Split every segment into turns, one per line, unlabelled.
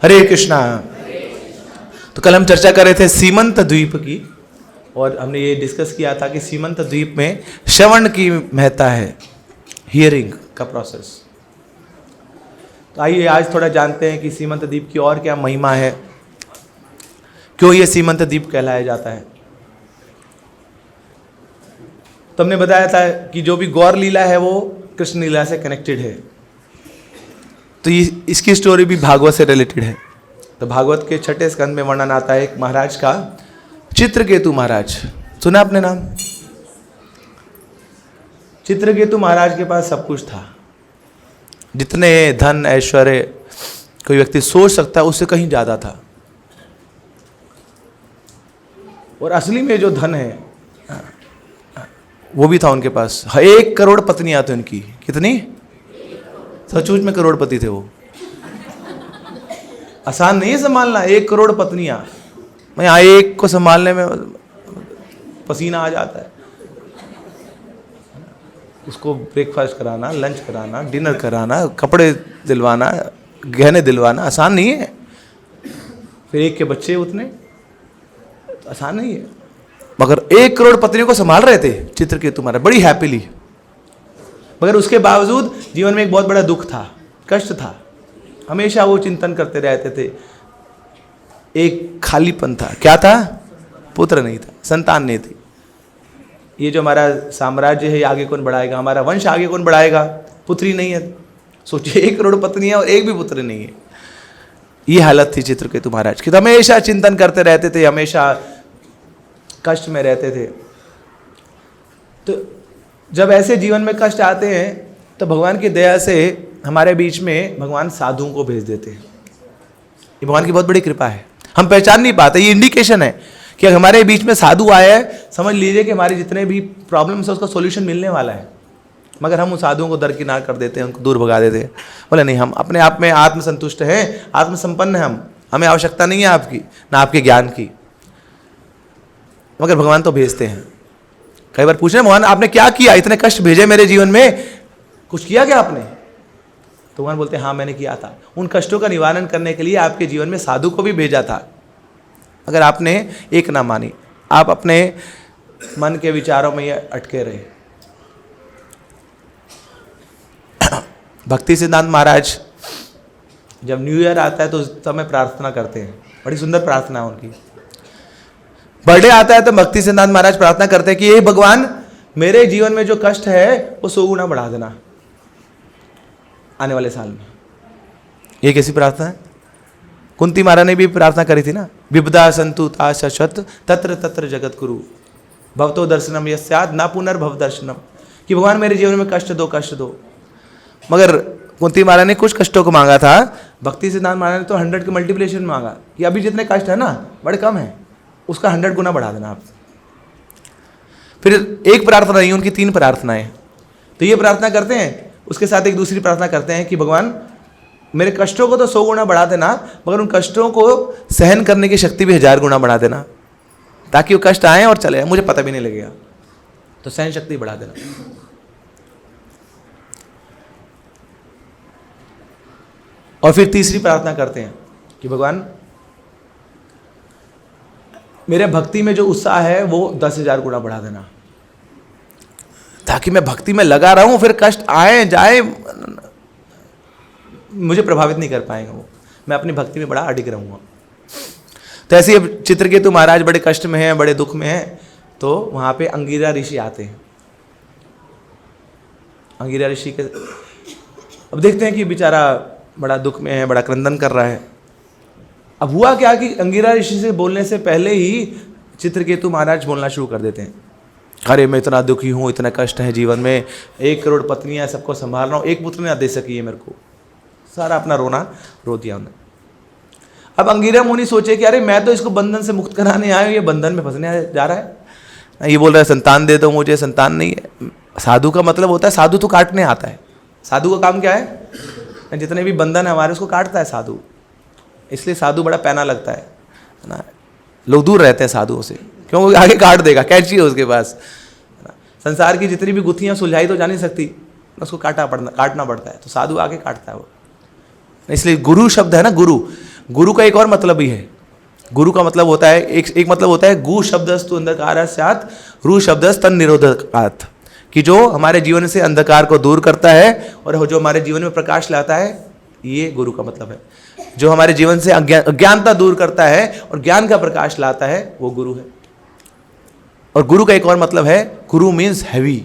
हरे कृष्णा। तो कल हम चर्चा कर रहे थे सीमंत द्वीप की, और हमने ये डिस्कस किया था कि सीमंत द्वीप में श्रवण की महत्ता है, हियरिंग का प्रोसेस। तो आइए आज थोड़ा जानते हैं कि सीमंत द्वीप की और क्या महिमा है, क्यों ये सीमंत द्वीप कहलाया जाता है। तो हमने बताया था कि जो भी गौर लीला है वो कृष्ण लीला से कनेक्टेड है। तो इसकी स्टोरी भी भागवत से रिलेटेड है। तो भागवत के 6ठे स्कंद में वर्णन आता है एक महाराज का, चित्रकेतु महाराज। सुना आपने नाम? चित्रकेतु महाराज के पास सब कुछ था, जितने धन ऐश्वर्य कोई व्यक्ति सोच सकता है उससे कहीं ज्यादा था। और असली में जो धन है वो भी था उनके पास। 1 करोड़ पत्नियां थी उनकी। कितनी? सचमुच में करोड़पति थे वो। आसान नहीं है संभालना 1 करोड़ पत्नियां। मैं यहाँ एक को संभालने में पसीना आ जाता है। उसको ब्रेकफास्ट कराना, लंच कराना, डिनर कराना, कपड़े दिलवाना, गहने दिलवाना आसान नहीं है। फिर एक के बच्चे उतने, तो आसान नहीं है। मगर 1 करोड़ पत्नियों को संभाल रहे थे चित्रकेतु महाराज बड़ी हैप्पीली। मगर उसके बावजूद जीवन में एक बहुत बड़ा दुख था, कष्ट था। हमेशा वो चिंतन करते रहते थे। एक खालीपन था। क्या था? पुत्र नहीं था, संतान नहीं थी। ये जो हमारा साम्राज्य है ये आगे कौन बढ़ाएगा, हमारा वंश आगे कौन बढ़ाएगा? पुत्री नहीं है। सोचिए 1 करोड़ पत्नियां और एक भी पुत्र नहीं है। ये हालत थी चित्रकेतु महाराज की। तो हमेशा चिंतन करते रहते थे, हमेशा कष्ट में रहते थे। तो जब ऐसे जीवन में कष्ट आते हैं तो भगवान की दया से हमारे बीच में भगवान साधुओं को भेज देते हैं। ये भगवान की बहुत बड़ी कृपा है। हम पहचान नहीं पाते, ये इंडिकेशन है कि हमारे बीच में साधु आया है, समझ लीजिए कि हमारी जितने भी प्रॉब्लम्स है उसका सॉल्यूशन मिलने वाला है। मगर हम उन साधुओं को दरकिनार कर देते हैं, उनको दूर भगा देते हैं। बोले नहीं, हम अपने आप में आत्मसंतुष्ट हैं, आत्मसंपन्न हैं, हमें आवश्यकता नहीं है आपकी, ना आपके ज्ञान की। मगर भगवान तो भेजते हैं। कई बार पूछ रहे भगवान आपने क्या किया, इतने कष्ट भेजे मेरे जीवन में, कुछ किया क्या आपने? तो भगवान बोलते हैं हाँ मैंने किया था। उन कष्टों का निवारण करने के लिए आपके जीवन में साधु को भी भेजा था। अगर आपने एक ना मानी, आप अपने मन के विचारों में ये अटके रहे। भक्ति सिद्धांत महाराज जब न्यू ईयर आता है तो उस समय प्रार्थना करते हैं, बड़ी सुंदर प्रार्थना है उनकी। बर्थडे आता है तो भक्ति सिद्धांत महाराज प्रार्थना करते हैं कि ये भगवान मेरे जीवन में जो कष्ट है वो 100 गुना बढ़ा देना आने वाले साल में। ये कैसी प्रार्थना है? कुंती महाराज ने भी प्रार्थना करी थी ना, विपदा संतु ता शश्वत तत्र तत्र जगत गुरु भवतो दर्शनम यस्याद ना पुनर्भव दर्शनम। कि भगवान मेरे जीवन में कष्ट दो, कष्ट दो। मगर कुंती महाराज ने कुछ कष्टों को मांगा था, भक्ति सिद्धांत महाराज ने तो 100 के मल्टीप्लिकेशन मांगा कि अभी जितने कष्ट है ना बड़े कम है, उसका 100 गुना बढ़ा देना आप। फिर एक प्रार्थना नहीं, उनकी 3 प्रार्थनाएं। तो ये प्रार्थना करते हैं, उसके साथ एक दूसरी प्रार्थना करते हैं कि भगवान मेरे कष्टों को तो 100 गुना बढ़ा देना, मगर उन कष्टों को सहन करने की शक्ति भी 1000 गुना बढ़ा देना, ताकि वो कष्ट आए और चले, मुझे पता भी नहीं लगेगा। तो सहन शक्ति बढ़ा देना। और फिर तीसरी प्रार्थना करते हैं कि भगवान मेरे भक्ति में जो उत्साह है वो 10,000 गुना बढ़ा देना, ताकि मैं भक्ति में लगा रहूं, फिर कष्ट आए जाए मुझे प्रभावित नहीं कर पाएंगे वो, मैं अपनी भक्ति में बड़ा अडिग रहूंगा। तो ऐसे ही चित्रकेतु महाराज बड़े कष्ट में हैं, बड़े दुख में हैं। तो वहां पे अंगिरा ऋषि आते हैं। अंगिरा ऋषि के अब देखते हैं कि बेचारा बड़ा दुख में है, बड़ा क्रंदन कर रहा है। अब हुआ क्या कि अंगिरा ऋषि से बोलने से पहले ही चित्रकेतु महाराज बोलना शुरू कर देते हैं, अरे मैं इतना दुखी हूँ, इतना कष्ट है जीवन में, 1 करोड़ पत्नियां, सबको संभाल रहा हूँ, एक पुत्र ना दे सकी है मेरे को। सारा अपना रोना रो दिया उन्होंने। अब अंगिरा मुनि सोचे कि अरे मैं तो इसको बंधन से मुक्त कराने आया हूँ, ये बंधन में फंसने जा रहा है। ये बोल रहा है संतान दे दो मुझे, संतान नहीं है। साधु का मतलब होता है, साधु तो काटने आता है। साधु का काम क्या है? जितने भी बंधन है हमारे उसको काटता है साधु। इसलिए साधु बड़ा पैना लगता है ना, लोग दूर रहते हैं साधुओं से, क्योंकि आगे काट देगा, कैची है उसके पास। संसार की जितनी भी गुत्थियां सुलझाई तो जा नहीं सकती, उसको काटना पड़ता है। तो साधु आगे काटता है वो। इसलिए गुरु शब्द है ना, गुरु गुरु का एक और मतलब भी है। गुरु का मतलब होता है, एक मतलब होता है गु शब्दस्तु अंधकार स्यात् रु शब्दस्त तन निरोधकात्, कि जो हमारे जीवन से अंधकार को दूर करता है और जो हमारे जीवन में प्रकाश लाता है, ये गुरु का मतलब है। जो हमारे जीवन से अज्ञानता दूर करता है और ज्ञान का प्रकाश लाता है, वो गुरु है। और गुरु का एक और मतलब है, गुरु मीन्स हैवी,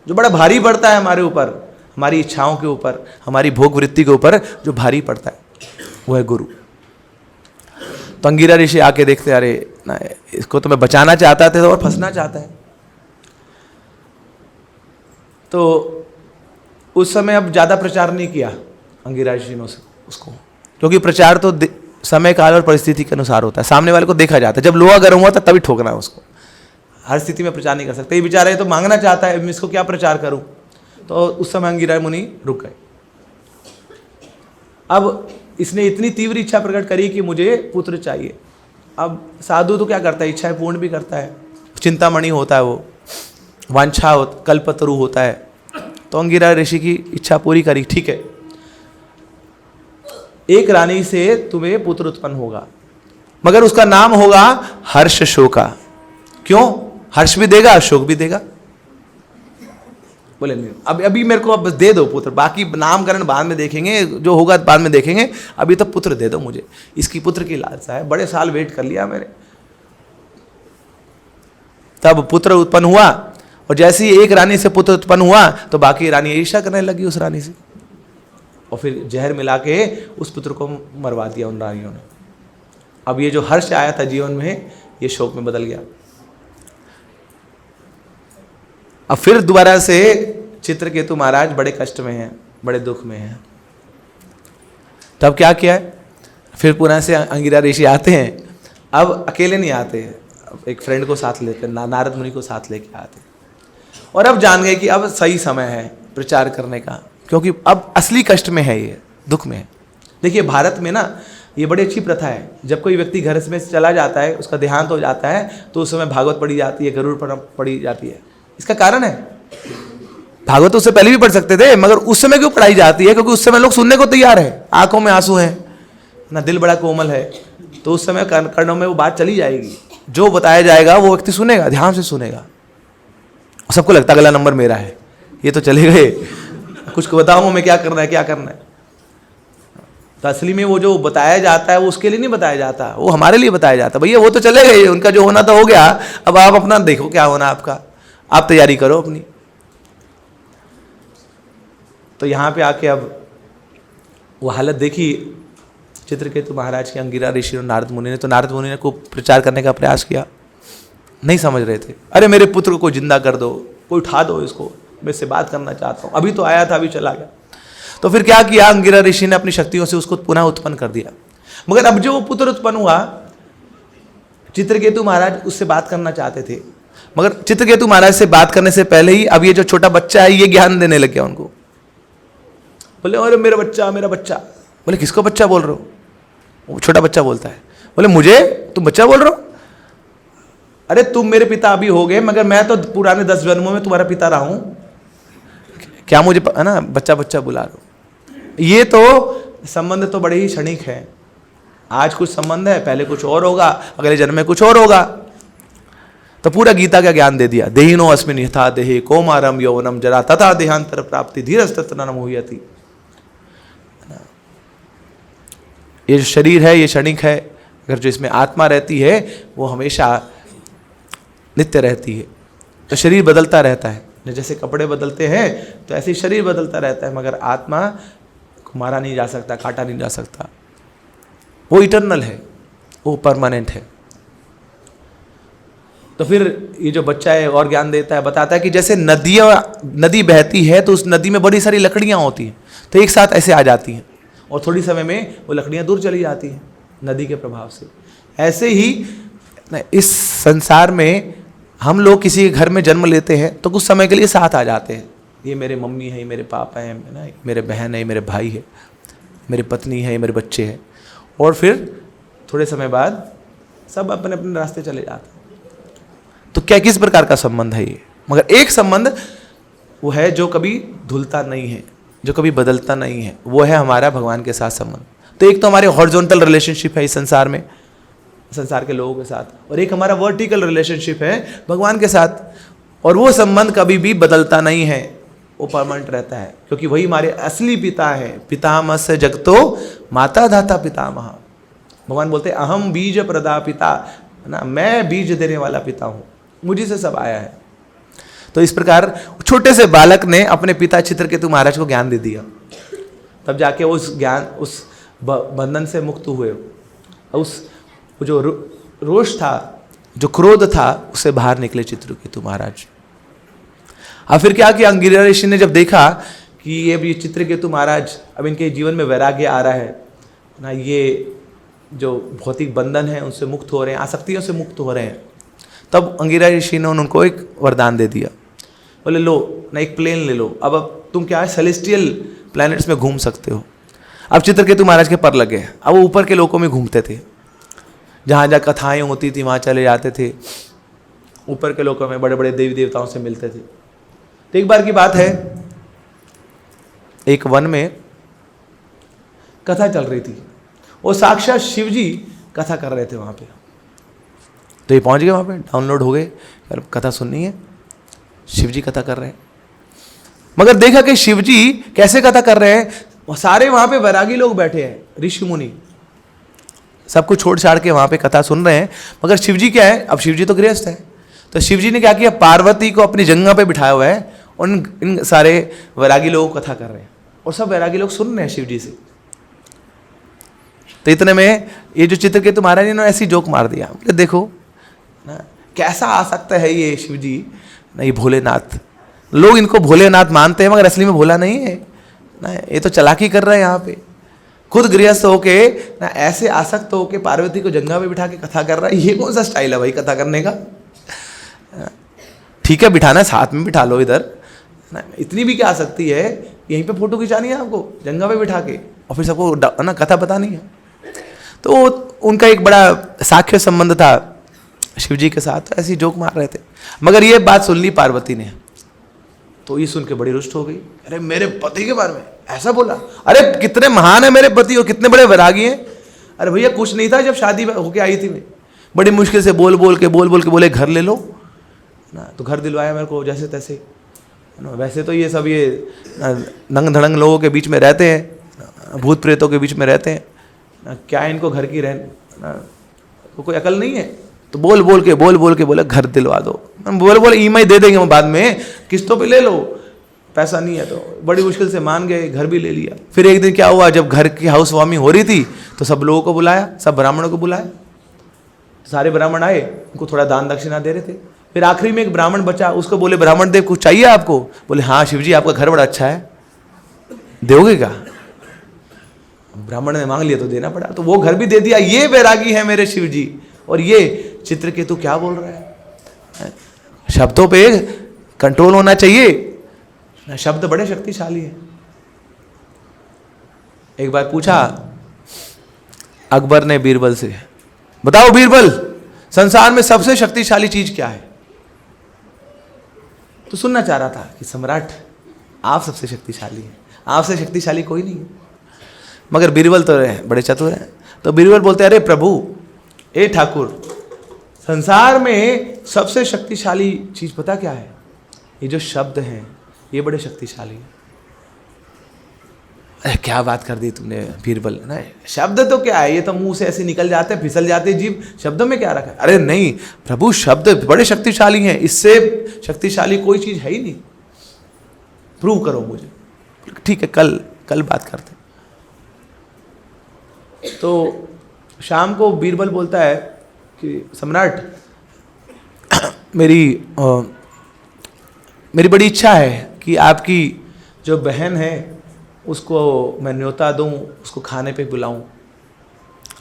जो बड़ा भारी पड़ता है हमारे ऊपर, हमारी इच्छाओं के ऊपर, हमारी भोग वृत्ति के ऊपर जो भारी पड़ता है, वो है गुरु। तो अंगिरा ऋषि आके देखते, अरे ना, इसको तो मैं बचाना चाहता था और फंसना चाहता है। तो उस समय अब ज़्यादा प्रचार नहीं किया अंगिरा ऋषि ने उसको, क्योंकि प्रचार तो समय काल और परिस्थिति के अनुसार होता है, सामने वाले को देखा जाता है। जब लोहा गर्म हुआ था तभी ठोकना है उसको, हर स्थिति में प्रचार नहीं कर सकते। ये बेचारा ये तो मांगना चाहता है, मैं इसको क्या प्रचार करूं। तो उस समय अंगिरा मुनि रुक गए। अब इसने इतनी तीव्र इच्छा प्रकट करी कि मुझे पुत्र चाहिए। अब साधु तो क्या करता है, इच्छाएं पूर्ण भी करता है, चिंतामणि होता है, वो वांछा कल्पतरु होता है। तो अंगिरा ऋषि की इच्छा पूरी करी, ठीक है, एक रानी से तुम्हें पुत्र उत्पन्न होगा, मगर उसका नाम होगा हर्ष शोका। क्यों? हर्ष भी देगा, शोक भी देगा। बोले नहीं, अभी मेरे को अब दे दो पुत्र, बाकी नामकरण बाद में देखेंगे, जो होगा बाद में देखेंगे, अभी तो पुत्र दे दो मुझे। इसकी पुत्र की लालसा है, बड़े साल वेट कर लिया मैंने। तब पुत्र उत्पन्न हुआ, और जैसे ही एक रानी से पुत्र उत्पन्न हुआ तो बाकी रानी ईर्ष्या करने लगी उस रानी से, और फिर जहर मिला के उस पुत्र को मरवा दिया उन रानियों ने। अब ये जो हर्ष आया था जीवन में, ये शोक में बदल गया। अब फिर दोबारा से चित्रकेतु महाराज बड़े कष्ट में हैं, बड़े दुख में हैं। तब क्या किया है, फिर पुनः से अंगिरा ऋषि आते हैं। अब अकेले नहीं आते, एक फ्रेंड को साथ लेकर, नारद मुनि को साथ लेके आते। और अब जान गए कि अब सही समय है प्रचार करने का, क्योंकि अब असली कष्ट में है, ये दुख में है। देखिए भारत में ना ये बड़ी अच्छी प्रथा है, जब कोई व्यक्ति घर में चला जाता है, उसका देहांत हो जाता है, तो उस समय भागवत पढ़ी जाती है, गरुड़ पढ़ी जाती है। इसका कारण है, भागवत उससे पहले भी पढ़ सकते थे, मगर उस समय क्यों पढ़ाई जाती है? क्योंकि उस समय लोग सुनने को तैयार है, आंखों में आंसू है ना, दिल बड़ा कोमल है, तो उस समय कर्णों में वो बात चली जाएगी। जो बताया जाएगा वो व्यक्ति सुनेगा, ध्यान से सुनेगा। सबको लगता है अगला नंबर मेरा है, ये तो चले गए, कुछ को बताऊं मैं क्या करना है, क्या करना है। तो असली में वो जो बताया जाता है वो उसके लिए नहीं बताया जाता, वो हमारे लिए बताया जाता है। भैया वो तो चले गए, उनका जो होना था हो गया, अब आप अपना देखो क्या होना आपका, आप तैयारी करो अपनी। तो यहाँ पे आके अब वो हालत देखी चित्रकेतु महाराज की, अंगिरा ऋषि और नारद मुनि ने। तो नारद मुनि ने को प्रचार करने का प्रयास किया, नहीं समझ रहे थे। अरे मेरे पुत्र को कोई जिंदा कर दो, कोई उठा दो इसको, मैं इससे बात करना चाहता हूँ, अभी तो आया था, अभी चला गया। तो फिर क्या किया, अंगिरा ऋषि ने अपनी शक्तियों से उसको पुनः उत्पन्न कर दिया। मगर अब जो वो पुत्र उत्पन्न हुआ, चित्रकेतु महाराज उससे बात करना चाहते थे, मगर चित्रकेतु महाराज से बात करने से पहले ही अब ये जो छोटा बच्चा है ये ज्ञान देने लग गया उनको। बोले अरे मेरा बच्चा, मेरा बच्चा। बोले किसको बच्चा बोल रहे हो? वो छोटा बच्चा बोलता है। बोले मुझे तुम बच्चा बोल रहे हो? अरे तुम मेरे पिता अभी हो गए, मगर मैं तो पुराने 10 जन्मों में तुम्हारा पिता रहा हूं, क्या मुझे है ना बच्चा बच्चा बुला रहे हो? ये तो संबंध तो बड़े ही क्षणिक है। आज कुछ संबंध है, पहले कुछ और होगा, अगले जन्म में कुछ और होगा। तो पूरा गीता का ज्ञान दे दिया। देहिनो अस्मिन् यथा देहे कौमारम यौवनम जरा तथा देहांतर प्राप्ति धीरस्तत्र न मुह्यति। ये जो शरीर है ये क्षणिक है, अगर जो इसमें आत्मा रहती है वो हमेशा नित्य रहती है। तो शरीर बदलता रहता है, जैसे कपड़े बदलते हैं तो ऐसे ही शरीर बदलता रहता है, मगर आत्मा को मारा नहीं जा सकता, काटा नहीं जा सकता। वो इटर्नल है, वो परमानेंट है। तो फिर ये जो बच्चा है और ज्ञान देता है, बताता है कि जैसे नदी बहती है तो उस नदी में बड़ी सारी लकड़ियां होती हैं, तो एक साथ ऐसे आ जाती हैं और थोड़ी समय में वो लकड़ियां दूर चली जाती हैं नदी के प्रभाव से। ऐसे ही इस संसार में हम लोग किसी के घर में जन्म लेते हैं तो कुछ समय के लिए साथ आ जाते हैं। ये मेरे मम्मी है, मेरे पापा हैं ना, मेरे बहन है, मेरे भाई है, मेरी पत्नी है, मेरे बच्चे हैं, और फिर थोड़े समय बाद सब अपने अपने रास्ते चले जाते हैं। तो क्या किस प्रकार का संबंध है ये? मगर एक संबंध वो है जो कभी धुलता नहीं है, जो कभी बदलता नहीं है, वो है हमारा भगवान के साथ संबंध। तो एक तो हमारे हॉरिजॉन्टल रिलेशनशिप है इस संसार में, संसार के लोगों के साथ, और एक हमारा वर्टिकल रिलेशनशिप है भगवान के साथ, और वो संबंध कभी भी बदलता नहीं है, वो परमानेंट रहता है, क्योंकि वही हमारे असली पिता है। पितामहस्य जगतो माता धाता पितामह। भगवान बोलते हैं अहम बीज प्रदा पिता, ना मैं बीज देने वाला पिता हूँ, मुझे से सब आया है। तो इस प्रकार छोटे से बालक ने अपने पिता चित्रकेतु महाराज को ज्ञान दे दिया, तब जाके उस ज्ञान, उस बंधन से मुक्त हुए। उस जो रोष था, जो क्रोध था, उससे बाहर निकले चित्रकेतु महाराज। अब फिर क्या किया, अंगिरा ऋषि ने जब देखा कि ये चित्रकेतु महाराज अब इनके जीवन में वैराग्य आ रहा है ना, ये जो भौतिक बंधन है उनसे मुक्त हो रहे हैं, आसक्तियों से मुक्त हो रहे हैं, तब अंगिरा ऋषि ने उनको एक वरदान दे दिया। बोले लो ना, एक प्लेन ले लो, अब तुम क्या है सेलेस्टियल प्लैनेट्स में घूम सकते हो। अब चित्रकेतु महाराज के पर लगे, अब वो ऊपर के लोकों में घूमते थे, जहाँ जहाँ कथाएं होती थी वहाँ चले जाते थे, ऊपर के लोकों में बड़े बड़े देवी देवताओं से मिलते थे। तो एक बार की बात है, एक वन में कथा चल रही थी, वो साक्षात शिव जी कथा कर रहे थे वहाँ पे। तो ये पहुँच गए वहाँ पे, डाउनलोड हो गए, कथा सुननी है, शिव जी कथा कर रहे हैं। मगर देखा कि शिव जी कैसे कथा कर रहे हैं, सारे वहाँ पे वैरागी लोग बैठे हैं, ऋषि मुनि सब कुछ छोड़ छाड़ के वहाँ पे कथा सुन रहे हैं। मगर शिव जी क्या है, अब शिव जी तो गृहस्थ है, तो शिव जी ने क्या किया, पार्वती को अपनी जंगा पे बिठाया हुआ है, और इन सारे वैरागी लोगों को कथा कर रहे हैं, और सब वैरागी लोग सुन रहे हैं शिव जी से। तो इतने में ये जो चित्रकेतु महाराज ने ऐसी जोक मार दिया, बोले देखो ना कैसा आ सकता है ये शिव जी ना, ये भोलेनाथ, लोग इनको भोलेनाथ मानते हैं मगर असली में भोला नहीं है ना, ये तो चालाकी कर रहा है यहाँ पे, खुद गृहस्थ होके ना ऐसे आसक्त होके पार्वती को जंगा पे बिठा के कथा कर रहा है। ये कौन सा स्टाइल है भाई कथा करने का? ठीक है बिठाना, साथ में बिठा लो इधर ना, इतनी भी क्या आ सकती है, यहीं पे फोटो खिंचानी है आपको जंगा पे बिठा के, और फिर सबको ना कथा बतानी है। तो उनका एक बड़ा साख्य संबंध था शिव जी के साथ, तो ऐसी जोक मार रहे थे। मगर ये बात सुन ली पार्वती ने, तो ये सुन के बड़ी रुष्ट हो गई, अरे मेरे पति के बारे में ऐसा बोला, अरे कितने महान है मेरे पति और कितने बड़े वैरागी हैं। अरे भैया कुछ नहीं था जब शादी होके आई थी, मैं बड़ी मुश्किल से बोल बोल के बोले घर ले लो ना, तो घर दिलवाया मेरे को जैसे तैसे ना। वैसे तो ये सब ये नंग धड़ंग लोगों के बीच में रहते हैं, भूत प्रेतों के बीच में रहते हैं ना, क्या इनको घर की रहना तो कोई अकल नहीं है। तो बोल बोल के बोले घर दिलवा दो, बोले ईएमआई दे देंगे बाद में, किस्तों पे ले लो, पैसा नहीं है। तो बड़ी मुश्किल से मान गए, घर भी ले लिया। फिर एक दिन क्या हुआ, जब घर की हाउस वार्मिंग हो रही थी तो सब लोगों को बुलाया, सब ब्राह्मणों को बुलाया, सारे ब्राह्मण आए, उनको थोड़ा दान दक्षिणा दे रहे थे। फिर आखिरी में एक ब्राह्मण बचा, उसको बोले ब्राह्मण देव कुछ चाहिए आपको? बोले हाँ शिव जी आपका घर बड़ा अच्छा है, दोगे क्या? ब्राह्मण ने मांग लिया तो देना पड़ा, तो वो घर भी दे दिया। ये वैरागी है मेरे शिव जी। और ये चित्रकेतु क्या बोल रहा है, शब्दों पे कंट्रोल होना चाहिए, शब्द बड़े शक्तिशाली है। एक बार पूछा अकबर ने बीरबल से, बताओ बीरबल संसार में सबसे शक्तिशाली चीज क्या है? तो सुनना चाह रहा था कि सम्राट आप सबसे शक्तिशाली हैं, आपसे शक्तिशाली कोई नहीं है। मगर बीरबल तो बड़े चतुर हैं, तो बीरबल बोलते अरे प्रभु, ए ठाकुर, संसार में सबसे शक्तिशाली चीज पता क्या है? ये जो शब्द हैं ये बड़े शक्तिशाली हैं। अरे क्या बात कर दी तुमने बीरबल, ना शब्द तो क्या है, ये तो मुंह से ऐसे निकल जाते हैं, फिसल जाते जीभ, शब्दों में क्या रखा है? अरे नहीं प्रभु, शब्द बड़े शक्तिशाली हैं, इससे शक्तिशाली कोई चीज है ही नहीं, प्रूव करो मुझे। ठीक है कल बात करते। तो शाम को बीरबल बोलता है कि सम्राट मेरी बड़ी इच्छा है कि आपकी जो बहन है उसको मैं न्योता दूं, उसको खाने पे बुलाऊं,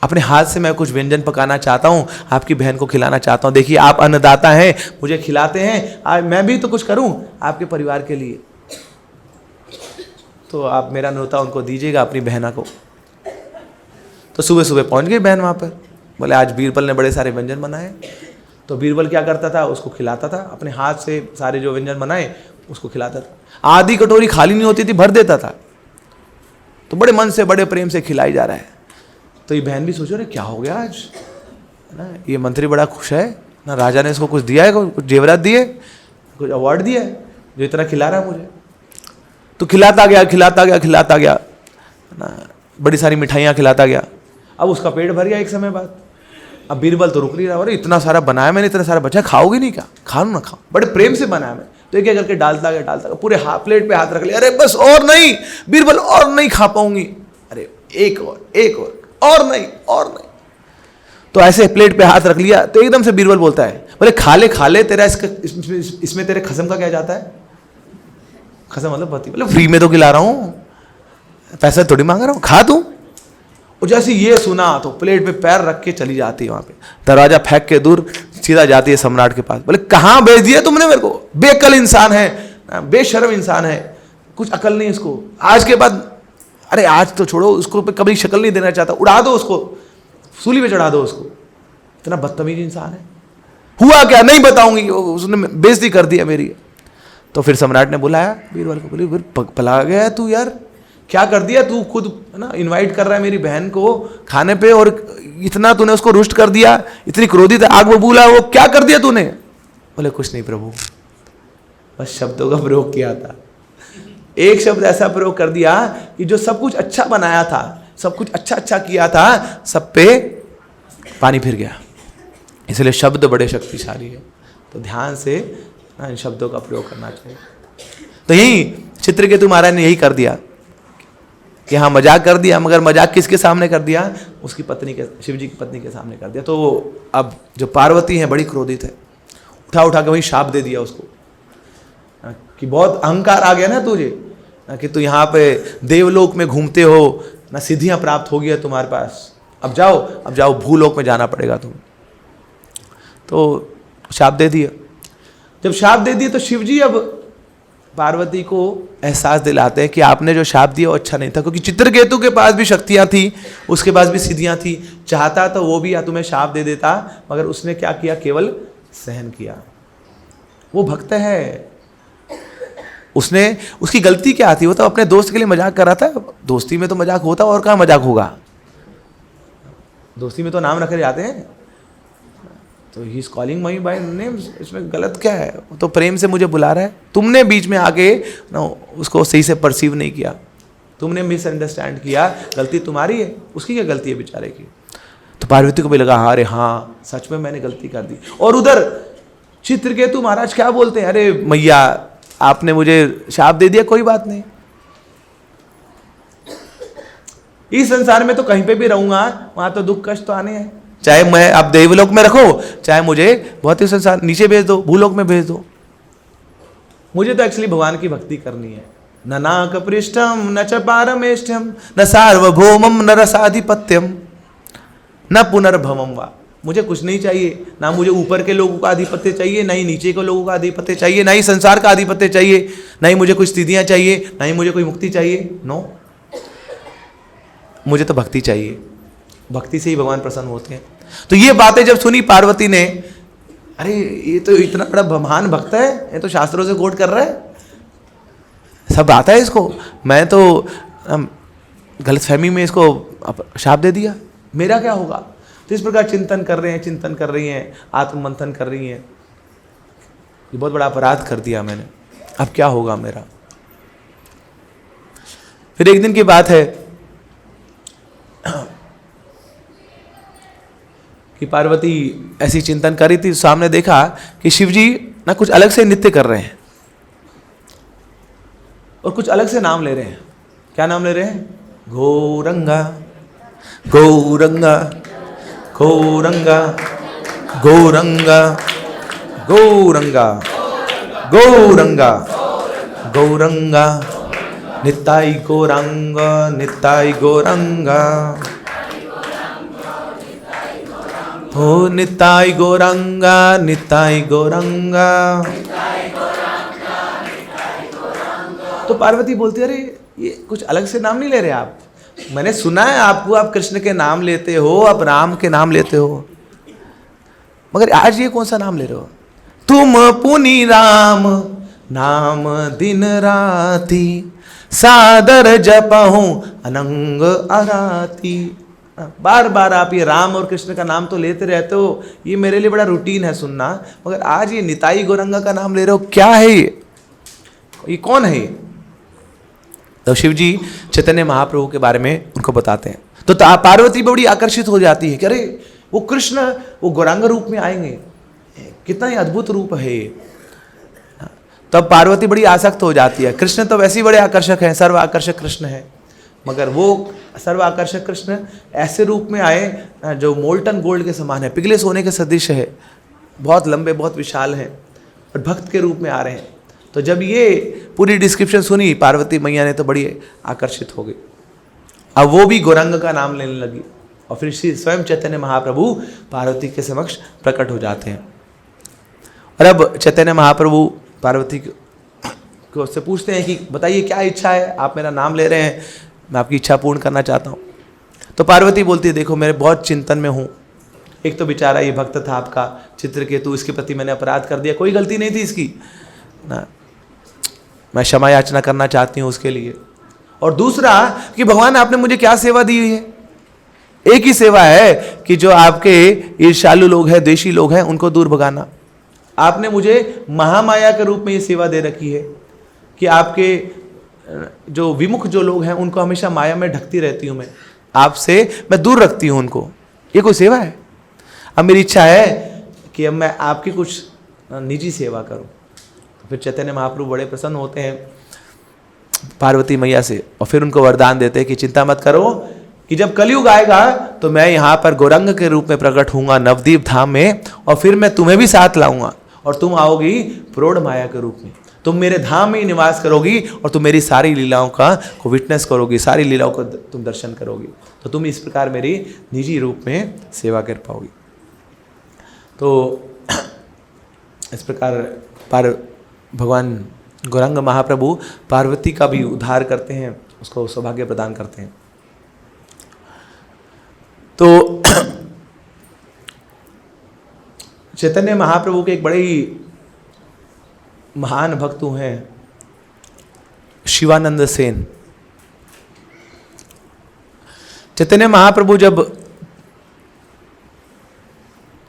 अपने हाथ से मैं कुछ व्यंजन पकाना चाहता हूं, आपकी बहन को खिलाना चाहता हूं। देखिए आप अन्नदाता हैं, मुझे खिलाते हैं, आज मैं भी तो कुछ करूं आपके परिवार के लिए, तो आप मेरा न्योता उनको दीजिएगा, अपनी बहना को। तो सुबह सुबह पहुंच गई बहन वहाँ पर, बोले आज बीरबल ने बड़े सारे व्यंजन बनाए। तो बीरबल क्या करता था, उसको खिलाता था, अपने हाथ से सारे जो व्यंजन बनाए उसको खिलाता था। आधी कटोरी खाली नहीं होती थी, भर देता था। तो बड़े मन से बड़े प्रेम से खिलाई जा रहा है। तो ये बहन भी सोचो अरे क्या हो गया आज, है ना, ये मंत्री बड़ा खुश है ना, राजा ने इसको कुछ दिया है, कुछ जेवरात दिए, कुछ अवार्ड दिया है जो इतना खिला रहा है मुझे। तो खिलाता गया ना, बड़ी सारी मिठाइयाँ खिलाता गया। अब उसका पेट भर गया एक समय बाद। अब बीरबल तो रुक नहीं रहा, अरे इतना सारा बनाया मैंने, इतना सारा बचा, खाओगे नहीं क्या, खाओ ना खाओ, बड़े प्रेम से बनाया मैं। तो एक करके डालता गया, पूरे प्लेट पे हाथ रख लिया, अरे बस और नहीं बीरबल, और नहीं खा पाऊंगी, अरे एक और नहीं। तो ऐसे प्लेट पे हाथ रख लिया, तो एकदम से बीरबल बोलता है, बोले खा ले तेरा इसमें तेरे खसम का क्या जाता है? खसम मतलब पति, बोले फ्री में तो खिला रहा हूँ, पैसा थोड़ी मांग रहा हूँ, खा तू। और जैसे ये सुना तो प्लेट पे पैर रख के चली जाती है, वहां पे दरवाजा फेंक के दूर सीधा जाती है सम्राट के पास। बोले कहाँ भेज दिया तुमने मेरे को, बेकल इंसान है, बेशर्म इंसान है, कुछ अकल नहीं इसको, आज के बाद, अरे आज तो छोड़ो उसको, कभी शक्ल नहीं देना चाहता, उड़ा दो उसको, सूली पे चढ़ा दो उसको, इतना बदतमीज इंसान है। हुआ क्या, नहीं बताऊंगी, उसने बेइज्जती कर दिया मेरी। तो फिर सम्राट ने बुलाया बीरबल को, बोले पला गया तू यार, क्या कर दिया तू, खुद है ना इनवाइट कर रहा है मेरी बहन को खाने पे, और इतना तूने उसको रुष्ट कर दिया, इतनी क्रोधित आग बबूला, वो क्या कर दिया तूने? बोले कुछ नहीं प्रभु, बस शब्दों का प्रयोग किया था, एक शब्द ऐसा प्रयोग कर दिया कि जो सब कुछ अच्छा बनाया था, सब कुछ अच्छा किया था, सब पे पानी फिर गया। इसलिए शब्द बड़े शक्तिशाली है, तो ध्यान से इन शब्दों का प्रयोग करना चाहिए। तो यही चित्रकेतु महाराज ने यही कर दिया कि हाँ मजाक कर दिया, मगर मजाक किसके सामने कर दिया? उसकी पत्नी के, शिव जी की पत्नी के सामने कर दिया। तो अब जो पार्वती है बड़ी क्रोधित है, उठा के वही शाप दे दिया उसको कि बहुत अहंकार आ गया ना तुझे, कि तू यहाँ पे देवलोक में घूमते हो ना, सिद्धियां प्राप्त हो गई है तुम्हारे पास, अब जाओ भूलोक में जाना पड़ेगा तुम। तो शाप दे दिया। जब शाप दे दिए तो शिव जी अब पार्वती को एहसास दिलाते हैं कि आपने जो शाप दिया वो अच्छा नहीं था, क्योंकि चित्रकेतु के पास भी शक्तियां थी, उसके पास भी सिद्धियां थी, चाहता तो वो भी या तुम्हें शाप दे देता, मगर उसने क्या किया, केवल सहन किया। वो भक्त है, उसने, उसकी गलती क्या थी, वो तो अपने दोस्त के लिए मजाक कर रहा था, दोस्ती में तो मजाक होता, और कहाँ मजाक होगा, दोस्ती में तो नाम रखे जाते हैं। तो he is calling my by name, इसमें गलत क्या है, वो तो प्रेम से मुझे बुला रहा है, तुमने बीच में आके ना उसको सही से परसीव नहीं किया, तुमने मिसअंडरस्टैंड किया, गलती तुम्हारी है, उसकी क्या गलती है बेचारे की। तो पार्वती को भी लगा अरे हाँ सच में मैंने गलती कर दी। और उधर चित्रकेतु महाराज क्या बोलते हैं, अरे मैया आपने मुझे शाप दे दिया, कोई बात नहीं, इस संसार में तो कहीं पे भी रहूंगा, वहां तो दुख कष्ट तो आने हैं, चाहे मैं आप देवलोक में रखो, चाहे मुझे भौतिक संसार नीचे भेज दो, भूलोक में भेज दो, मुझे तो एक्चुअली भगवान की भक्ति करनी है। न नाक पृष्ठम न च पारमेष्ठम न सार्वभौमम न रसाधिपत्यम न पुनर्भवम वा, मुझे कुछ नहीं चाहिए, ना मुझे ऊपर के लोगों का आधिपत्य चाहिए, ना ही नीचे के लोगों का आधिपत्य चाहिए, ना ही संसार का आधिपत्य चाहिए, ना ही मुझे कुछ स्थितियां चाहिए, ना ही मुझे कोई मुक्ति चाहिए, नो, मुझे तो भक्ति चाहिए, भक्ति से ही भगवान प्रसन्न होते हैं। तो ये बातें जब सुनी पार्वती ने, अरे ये तो इतना बड़ा महान भक्त है, ये तो शास्त्रों से कोट कर रहा है, सब आता है इसको, मैं तो गलतफहमी में इसको शाप दे दिया, मेरा क्या होगा। तो इस प्रकार चिंतन कर रही हैं, आत्ममंथन कर रही हैं, ये बहुत बड़ा अपराध कर दिया मैंने, अब क्या होगा मेरा। फिर एक दिन की बात है कि पार्वती ऐसी चिंतन कर रही थी, सामने देखा कि शिवजी ना कुछ अलग से नृत्य कर रहे हैं और कुछ अलग से नाम ले रहे हैं। क्या नाम ले रहे हैं? गौरंगा गौरंगा गौरंगा गौरंगा गौरंगा गौरंगा गौरंगा निताई गौरंगा निताई गौरंगा हो निताई गौरंगा निताई गौरंगा। तो पार्वती बोलती अरे ये कुछ अलग से नाम नहीं ले रहे आप, मैंने सुना है आपको, आप कृष्ण के नाम लेते हो, आप राम के नाम लेते हो, मगर आज ये कौन सा नाम ले रहे हो? तुम पुनि राम नाम दिन राती सादर जपहूं अनंग अराती। बार बार आप ये राम और कृष्ण का नाम तो लेते रहते हो, ये मेरे लिए बड़ा रूटीन है सुनना, मगर आज ये निताई गौरंगा का नाम ले रहे हो, क्या है ये कौन है ये? तो शिव जी चैतन्य महाप्रभु के बारे में उनको बताते हैं। तो पार्वती बड़ी आकर्षित हो जाती है कि अरे वो कृष्ण वो गौरांग रूप में आएंगे, कितना ही अद्भुत रूप है ये। तब पार्वती बड़ी आसक्त हो जाती है। कृष्ण तो वैसे ही बड़े आकर्षक हैं, सर्व आकर्षक कृष्ण है, मगर वो सर्व आकर्षक कृष्ण ऐसे रूप में आए जो मोल्टन गोल्ड के समान है, पिघले सोने के सदृश है, बहुत लंबे बहुत विशाल हैं और भक्त के रूप में आ रहे हैं। तो जब ये पूरी डिस्क्रिप्शन सुनी पार्वती मैया ने तो बड़ी आकर्षित हो गई। अब वो भी गौरंग का नाम लेने लगी और फिर श्री स्वयं चैतन्य महाप्रभु पार्वती के समक्ष प्रकट हो जाते हैं। और अब चैतन्य महाप्रभु पार्वती को उससे पूछते हैं कि बताइए क्या इच्छा है, आप मेरा नाम ले रहे हैं, मैं आपकी इच्छा पूर्ण करना चाहता हूँ। तो पार्वती बोलती है देखो मेरे बहुत चिंतन में हूँ, एक तो बेचारा ये भक्त था आपका चित्रकेतु, इसके प्रति मैंने अपराध कर दिया, कोई गलती नहीं थी इसकी ना, मैं क्षमा याचना करना चाहती हूँ उसके लिए। और दूसरा कि भगवान आपने मुझे क्या सेवा दी हुई है, एक ही सेवा है कि जो आपके ईर्ष्यालु लोग हैं, द्वेषी लोग हैं, उनको दूर भगाना। आपने मुझे महामाया के रूप में ये सेवा दे रखी है कि आपके जो विमुख जो लोग हैं उनको हमेशा माया में ढकती रहती हूँ, मैं आपसे मैं दूर रखती हूँ उनको, ये कोई सेवा है? अब मेरी इच्छा है कि अब मैं आपकी कुछ निजी सेवा करूँ। फिर चैतन्य महाप्रभु बड़े प्रसन्न होते हैं पार्वती मैया से और फिर उनको वरदान देते हैं कि चिंता मत करो कि जब कलयुग आएगा तो मैं यहाँ पर गौरंग के रूप में प्रकट होऊंगा नवदीप धाम में, और फिर मैं तुम्हें भी साथ लाऊंगा और तुम आओगी प्रौढ़ माया के रूप में, तुम मेरे धाम में ही निवास करोगी और तुम मेरी सारी लीलाओं को विटनेस करोगी, सारी लीलाओं को तुम दर्शन करोगी, तो तुम इस प्रकार मेरी निजी रूप में सेवा कर पाओगी। तो इस प्रकार भगवान गौरंग महाप्रभु पार्वती का भी उद्धार करते हैं, उसको सौभाग्य प्रदान करते हैं। तो चैतन्य महाप्रभु के एक बड़े ही महान भक्त हैं शिवानंद सेन। चैतन्य महाप्रभु जब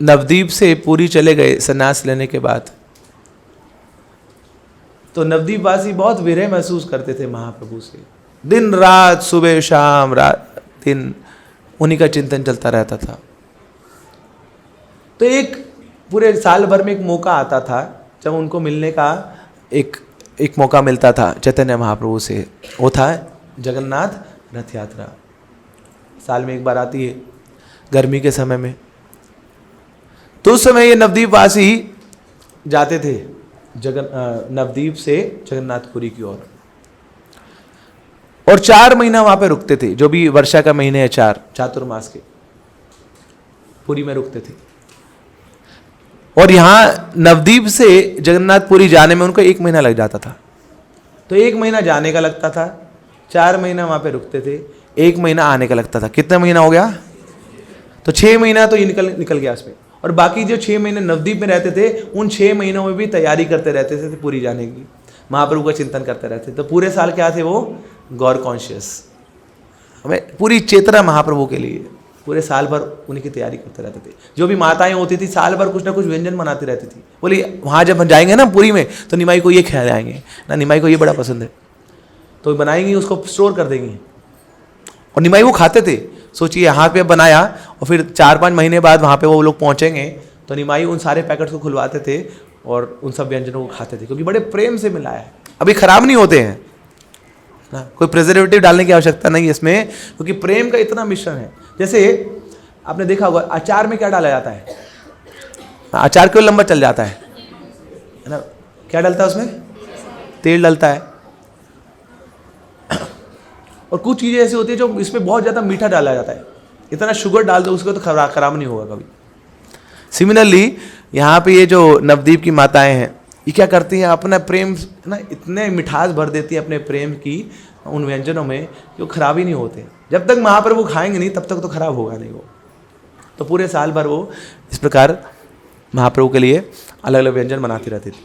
नवदीप से पुरी चले गए संन्यास लेने के बाद, तो नवदीप वासी बहुत विरह महसूस करते थे महाप्रभु से, दिन रात सुबह शाम रात दिन उन्हीं का चिंतन चलता रहता था। तो एक पूरे साल भर में एक मौका आता था जब उनको मिलने का एक मौका मिलता था चैतन्य महाप्रभु से, वो था जगन्नाथ रथ यात्रा। साल में एक बार आती है गर्मी के समय में, तो उस समय ये नवदीप वासी जाते थे नवदीप से जगन्नाथपुरी की ओर, और 4 महीना वहां पे रुकते थे, जो भी वर्षा का महीने है, चातुर्मास के पुरी में रुकते थे। और यहाँ नवदीप से जगन्नाथपुरी जाने में उनको 1 महीना लग जाता था। तो 1 महीना जाने का लगता था, 4 महीना वहां पे रुकते थे, 1 महीना आने का लगता था। कितना महीना हो गया? तो 6 महीना तो ये निकल गया उसमें। और बाकी जो 6 महीने नवदीप में रहते थे, उन 6 महीनों में भी तैयारी करते रहते थे पूरी जाने की, महाप्रभु का चिंतन करते रहते। तो पूरे साल क्या थे वो? गॉड कॉन्शियस, हमें पूरी चेतना महाप्रभु के लिए पूरे साल भर उन्हीं की तैयारी करते रहते थे। जो भी माताएं होती थी साल भर कुछ ना कुछ व्यंजन बनाती रहती थी, बोली वहाँ जब हम जाएंगे ना पुरी में तो निमाई को ये ख्याल आएंगे ना, निमाई को ये बड़ा पसंद है, तो बनाएंगी, उसको स्टोर कर देंगी। और निमाई वो खाते थे। सोचिए यहाँ पे बनाया और फिर 4-5 महीने बाद वहाँ पे वो लोग पहुँचेंगे तो निमाई उन सारे पैकेट्स को खुलवाते थे और उन सब व्यंजनों को खाते थे, क्योंकि बड़े प्रेम से मिलाया है। अभी खराब नहीं होते हैं ना, कोई प्रिजर्वेटिव डालने की आवश्यकता नहीं है इसमें, क्योंकि प्रेम का इतना मिश्रण है। जैसे आपने देखा होगा अचार में क्या डाला जाता है, अचार क्यों लंबा चल जाता है ना, क्या डलता है उसमें? तेल डलता है। और कुछ चीज़ें ऐसी होती है जो इसमें बहुत ज़्यादा मीठा डाला जाता है, इतना शुगर डाल दो उसको तो खराब नहीं होगा कभी। सिमिलरली यहाँ पे ये जो नवदीप की माताएं हैं, ये क्या करती हैं? अपना प्रेम ना इतने मिठास भर देती है अपने प्रेम की उन व्यंजनों में कि वो खराब ही नहीं होते। जब तक महाप्रभु खाएंगे नहीं तब तक तो खराब होगा नहीं वो। तो पूरे साल भर वो इस प्रकार महाप्रभु के लिए अलग अलग व्यंजन बनाती रहती थी।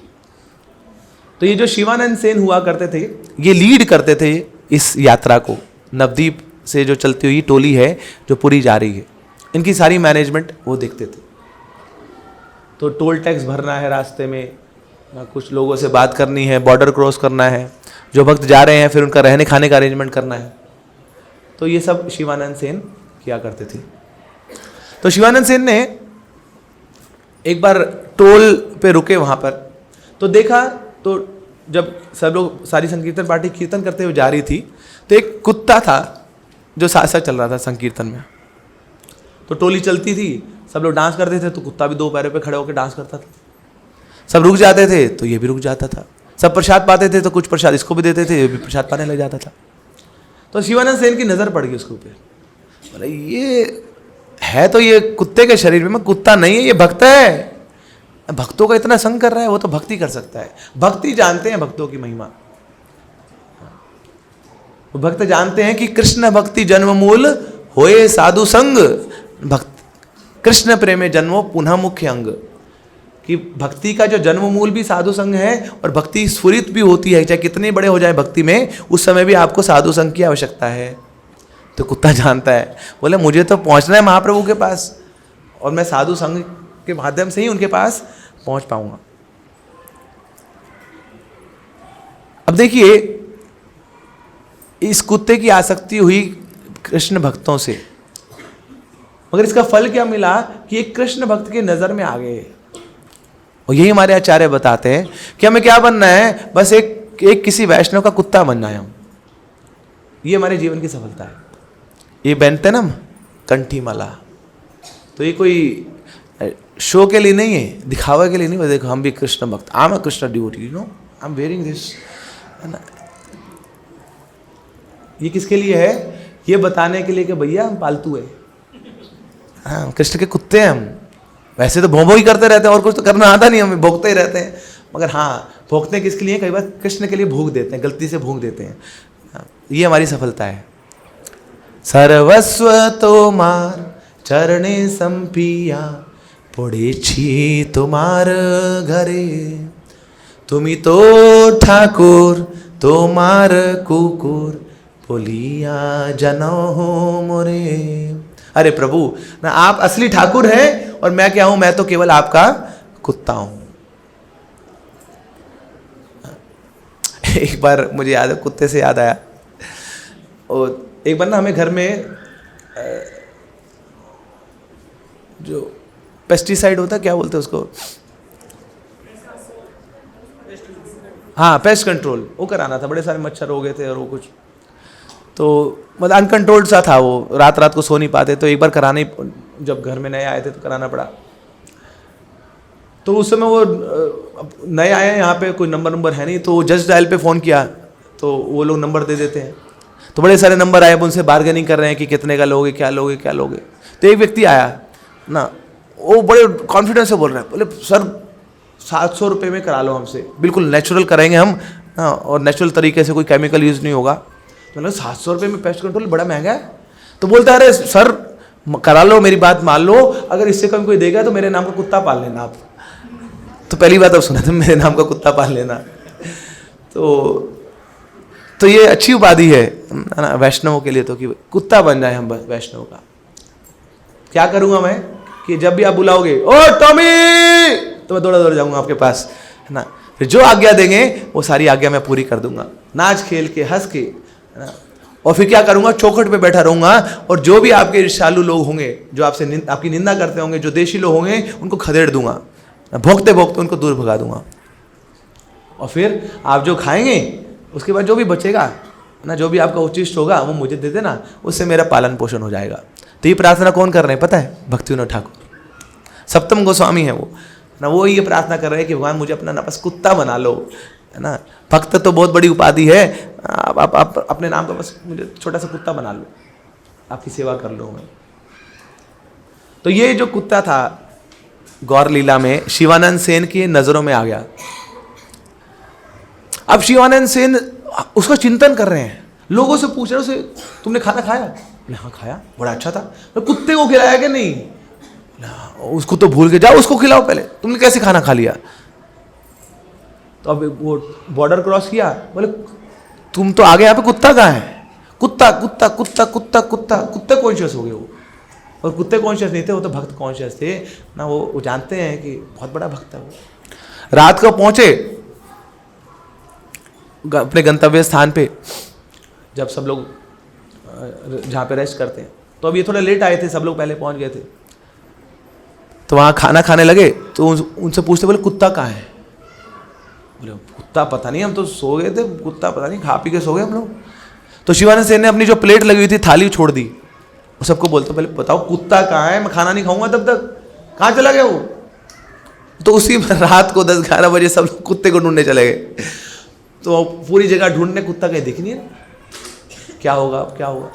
तो ये जो शिवानंद सेन हुआ करते थे, ये लीड करते थे इस यात्रा को, नवदीप से जो चलती हुई टोली है जो पुरी जा रही है, इनकी सारी मैनेजमेंट वो देखते थे। तो टोल टैक्स भरना है रास्ते में, कुछ लोगों से बात करनी है, बॉर्डर क्रॉस करना है, जो भक्त जा रहे हैं फिर उनका रहने खाने का अरेंजमेंट करना है। तो ये सब शिवानंद सेन किया करते थे। तो शिवानंद सेन ने एक बार टोल पे रुके वहाँ पर, तो देखा, तो जब सब लोग, सारी संकीर्तन पार्टी कीर्तन करते हुए जा रही थी, तो एक कुत्ता था जो साथ साथ चल रहा था संकीर्तन में। तो टोली चलती थी, सब लोग डांस करते थे, तो कुत्ता भी दो पैरों पे खड़े होकर डांस करता था। सब रुक जाते थे तो ये भी रुक जाता था। सब प्रसाद पाते थे तो कुछ प्रसाद इसको भी देते थे, ये भी प्रसाद पाने लग जाता था। तो शिवानंद सेन की नज़र पड़ गई उसके ऊपर, बोले ये है तो ये कुत्ते के शरीर में, मैं कुत्ता नहीं है, ये भक्त है, भक्तों का इतना संग कर रहा है, वो तो भक्ति कर सकता है। भक्ति जानते हैं भक्तों की महिमा, वो भक्त जानते हैं कि कृष्ण भक्ति जन्म मूल होए साधु संग, भक्त कृष्ण प्रेमे जन्मो पुनः मुख्य अंग, कि भक्ति का जो जन्म मूल भी साधु संग है और भक्ति स्फुरित भी होती है, चाहे कितने बड़े हो जाए भक्ति में, उस समय भी आपको साधु संग की आवश्यकता है। तो कुत्ता जानता है, बोले मुझे तो पहुंचना है महाप्रभु के पास, और मैं साधु संग के माध्यम से ही उनके पास पहुंच पाऊंगा। अब देखिए, इस कुत्ते की आसक्ति हुई कृष्ण भक्तों से, मगर इसका फल क्या मिला कि एक कृष्ण भक्त के नजर में आ गए। और यही हमारे आचार्य बताते हैं कि हमें क्या बनना है, बस एक किसी वैष्णव का कुत्ता बनना है हम, ये हमारे जीवन की सफलता है। ये पहनते ना कंठी माला, तो ये कोई शो के लिए नहीं है, दिखावा के लिए नहीं। देखो हम भी कृष्ण भक्त, I am a Krishna devotee, you know I am wearing this, है ना। ये किसके लिए है? ये बताने के लिए कि भैया हम पालतू है, हाँ कृष्ण के कुत्ते हैं हम। वैसे तो भोंभो ही करते रहते हैं, और कुछ तो करना आता नहीं, हमें भोंकते ही रहते हैं, मगर हाँ भोंकते किसके लिए? कई बार कृष्ण के लिए भूख देते हैं, गलती से भूख देते हैं। ये हमारी सफलता है। सर्वस्व तोमार चरणे संपिया, पड़ेछि तुम्हार घरे, तुमी तो ठाकुर तुम्हार कुकुर, बोलिया जनो हो मोरे। अरे प्रभु ना, आप असली ठाकुर हैं और मैं क्या हूं? मैं तो केवल आपका कुत्ता हूं। एक बार मुझे याद है, कुत्ते से याद आया, और एक बार ना हमें घर में जो पेस्टिसाइड होता है, क्या बोलते हैं उसको, हाँ पेस्ट कंट्रोल, वो कराना था। बड़े सारे मच्छर हो गए थे और वो कुछ तो मतलब अनकंट्रोल्ड सा था, वो रात रात को सो नहीं पाते। तो एक बार कराने, जब घर में नए आए थे तो कराना पड़ा। तो उस समय वो नए आए हैं, यहाँ पे कोई नंबर है नहीं, तो जस्ट डायल पे फ़ोन किया तो वो लोग नंबर दे देते हैं। तो बड़े सारे नंबर आए, अब उनसे बार्गेनिंग कर रहे हैं कि कितने का लोगे, क्या लोगे, क्या लोगे। तो एक व्यक्ति आया ना, वो बड़े कॉन्फिडेंस से बोल रहे हैं, बोले सर 700 रुपये में करा लो हमसे, बिल्कुल नेचुरल कराएंगे हम, हाँ, और नेचुरल तरीके से, कोई केमिकल यूज़ नहीं होगा। तो मतलब 700 रुपये में पेस्ट कंट्रोल बड़ा महंगा है। तो बोलता है अरे सर करा लो, मेरी बात मान लो, अगर इससे कम कोई देगा तो मेरे नाम का कुत्ता पाल लेना आप। तो पहली बात अब सुना था, मेरे नाम का कुत्ता पाल लेना। तो ये अच्छी उपाधि है ना वैष्णवों के लिए, तो कि कुत्ता बन जाए हम वैष्णव का। क्या करूँगा मैं कि जब भी आप बुलाओगे ओ टॉमी, तो मैं दौड़ा दौड़ जाऊँगा आपके पास, है ना। फिर जो आज्ञा देंगे वो सारी आज्ञा मैं पूरी कर दूंगा, नाच खेल के हंस के, है ना। और फिर क्या करूंगा, चौखट पे बैठा रहूंगा, और जो भी आपके ईर्ष्यालु लोग होंगे, जो आपसे आपकी निंदा करते होंगे, जो देशी लोग होंगे, उनको खदेड़ दूंगा, भोंकते भोंकते उनको दूर भगा दूंगा। और फिर आप जो खाएंगे उसके बाद जो भी बचेगा ना, जो भी आपका उचिष्ट होगा वो मुझे दे देना, उससे मेरा पालन पोषण हो जाएगा। तो ये प्रार्थना कौन कर रहे हैं पता है? भक्तिविनोद ठाकुर, सप्तम गोस्वामी है वो ना। वो ये प्रार्थना कर रहे हैं कि भगवान मुझे अपना ना बस कुत्ता बना लो, है ना। भक्त तो बहुत बड़ी उपाधि है, आप अपने नाम का बस मुझे छोटा सा कुत्ता बना लो, आपकी सेवा कर लो मैं। तो ये जो कुत्ता था गौर लीला में शिवानंद सेन की नजरों में आ गया। अब शिवानंद सेन उसका चिंतन कर रहे हैं, लोगों से पूछ रहे उसे, तुमने खाना खाया? हाँ खाया, बड़ा अच्छा था। तो कुत्ते को खिलाया कि नहीं? उसको तो भूल के जाओ, उसको खिलाओ पहले, तुमने कैसे खाना खा लिया? तो अब वो बॉर्डर क्रॉस किया, बोले तुम तो आगे, यहाँ पे कुत्ता कहाँ है? कुत्ता कुत्ता कुत्ता कुत्ता कुत्ता, कुत्ते कॉन्शियस हो गए वो। और कुत्ते कॉन्शियस नहीं थे, वो तो भक्त कॉन्शियस थे ना। वो जानते हैं कि बहुत बड़ा भक्त है वो। रात को पहुंचे अपने गंतव्य स्थान पे, जब सब लोग जहाँ पे रेस्ट करते हैं, तो अब ये थोड़ा लेट आए थे, सब लोग पहले पहुंच गए थे। तो वहाँ खाना खाने लगे, तो उनसे पूछते, बोले कुत्ता कहाँ है? बोले कुत्ता पता नहीं, हम तो सो गए थे, कुत्ता पता नहीं, खा पी के सो गए हम लोग। तो शिवानंद सेन ने अपनी जो प्लेट लगी हुई थी थाली छोड़ दी। वो सबको बोलते, पहले बताओ कुत्ता कहाँ है, मैं खाना नहीं खाऊंगा तब तक, कहाँ चला गया वो? तो उसी रात को 10-11 बजे सब लोग कुत्ते को ढूंढने चले गए। तो पूरी जगह ढूंढने, कुत्ता कहीं दिख नहीं है। क्या होगा अब, क्या होगा?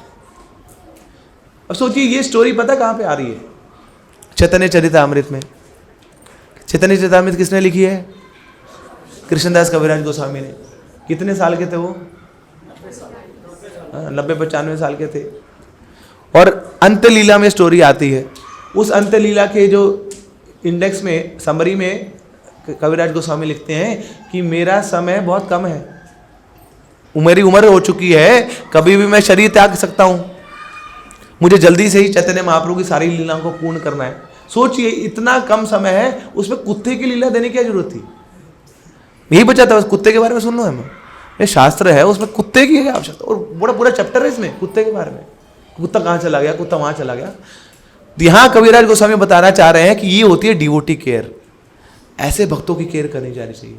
अब सोचिए ये स्टोरी पता कहाँ पे आ रही है? चैतन्य चरितामृत में। चैतन्य चरितामृत किसने लिखी है? कृष्णदास कविराज गोस्वामी ने। कितने साल के थे वो? 90-95 साल के थे। और अंत लीला में स्टोरी आती है। उस अंत लीला के जो इंडेक्स में, समरी में कविराज गोस्वामी लिखते हैं कि मेरा समय बहुत कम है, मेरी उम्र हो चुकी है, कभी भी मैं शरीर त्याग सकता हूं, मुझे जल्दी से ही चैतन्य महाप्रभु की सारी लीलाओं को पूर्ण करना है। सोचिए इतना कम समय है, उसमें कुत्ते की लीला देने की क्या जरूरत थी? यही बचा था बस, कुत्ते के बारे में सुन लो। हमें ये शास्त्र है, उसमें कुत्ते की क्या आवश्यकता? और बड़ा पूरा चैप्टर है इसमें कुत्ते के बारे में। कुत्ता कहाँ चला गया, कुत्ता वहां चला गया। यहां कविराज गोस्वामी बताना चाह रहे हैं कि ये होती है डिवोटी केयर। ऐसे भक्तों की केयर करनी जानी चाहिए।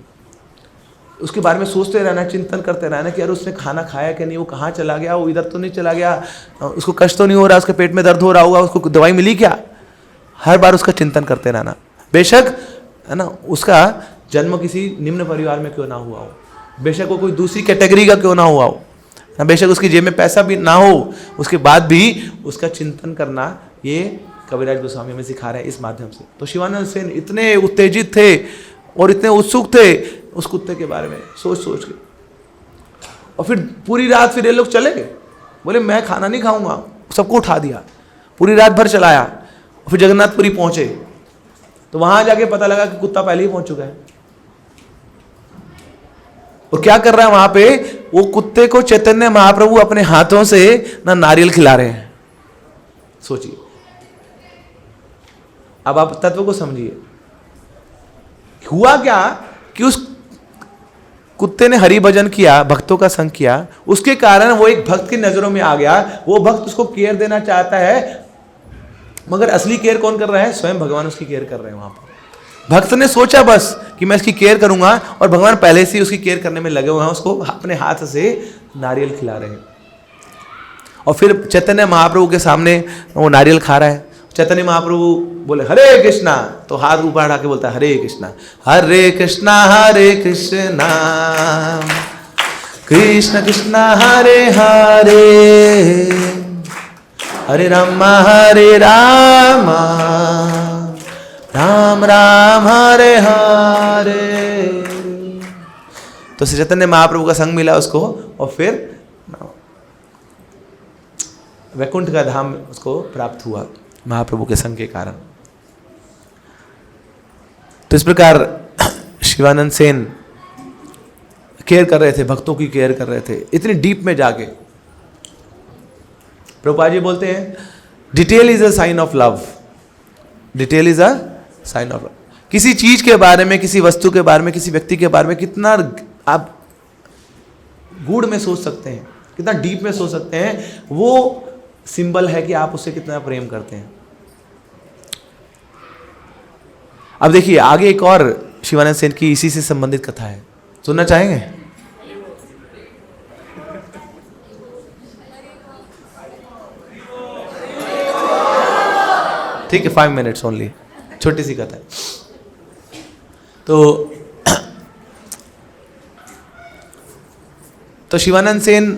उसके बारे में सोचते रहना, चिंतन करते रहना कि यार उसने खाना खाया कि नहीं, वो कहाँ चला गया, वो इधर तो नहीं चला गया, उसको कष्ट तो नहीं हो रहा, उसके पेट में दर्द हो रहा होगा, उसको दवाई मिली क्या? हर बार उसका चिंतन करते रहना। बेशक है ना, उसका जन्म किसी निम्न परिवार में क्यों ना हुआ हो, बेशक वो कोई दूसरी कैटेगरी का क्यों ना हुआ हो, बेशक उसकी जेब में पैसा भी ना हो, उसके बाद भी उसका चिंतन करना, ये कविराज गोस्वामी हमें सिखा रहे हैं इस माध्यम से। तो शिवानंद सेन इतने उत्तेजित थे और इतने उत्सुक थे उस कुत्ते के बारे में सोच सोच के। और फिर पूरी रात फिर ये लोग चले गए, बोले मैं खाना नहीं खाऊंगा, सबको उठा दिया, पूरी रात भर चलाया। फिर जगन्नाथपुरी पहुंचे तो वहां जाके पता लगा कि कुत्ता पहले ही पहुंच चुका है। और क्या कर रहा है वहां पे? वो कुत्ते को चैतन्य महाप्रभु अपने हाथों से ना नारियल खिला रहे हैं। सोचिए, अब आप तत्व को समझिए। हुआ क्या कि उस कुत्ते ने हरि भजन किया, भक्तों का संग किया, उसके कारण वो एक भक्त की नजरों में आ गया। वो भक्त उसको केयर देना चाहता है, मगर असली केयर कौन कर रहा है? स्वयं भगवान उसकी केयर कर रहे हैं। वहां पर भक्त ने सोचा बस कि मैं इसकी केयर करूंगा, और भगवान पहले से ही उसकी केयर करने में लगे हुए हैं, उसको अपने हाथ से नारियल खिला रहे हैं। और फिर चैतन्य महाप्रभु के सामने वो नारियल खा रहा है। चैतन्य महाप्रभु बोले हरे कृष्णा, तो हाथ ऊपर उठा के बोलता है हरे कृष्णा हरे कृष्णा कृष्ण कृष्ण हरे हरे हरे राम राम राम हरे हरे। तो श्री चैतन्य महाप्रभु का संग मिला उसको, और फिर वैकुंठ का धाम उसको प्राप्त हुआ महाप्रभु के संग के कारण। तो इस प्रकार शिवानंद सेन केयर कर रहे थे, भक्तों की केयर कर रहे थे, इतनी डीप में जाके। प्रभुपाद जी बोलते हैं detail is a sign of love, detail is a sign of love. किसी चीज के बारे में, किसी वस्तु के बारे में, किसी व्यक्ति के बारे में कितना आप गूढ़ में सोच सकते हैं, कितना डीप में सोच सकते हैं, वो सिंबल है कि आप उससे कितना प्रेम करते हैं। अब देखिए आगे एक और शिवानंद सेन की इसी से संबंधित कथा है, सुनना चाहेंगे? ठीक है, 5 मिनट्स ओनली, छोटी सी कथा है। तो शिवानंद सेन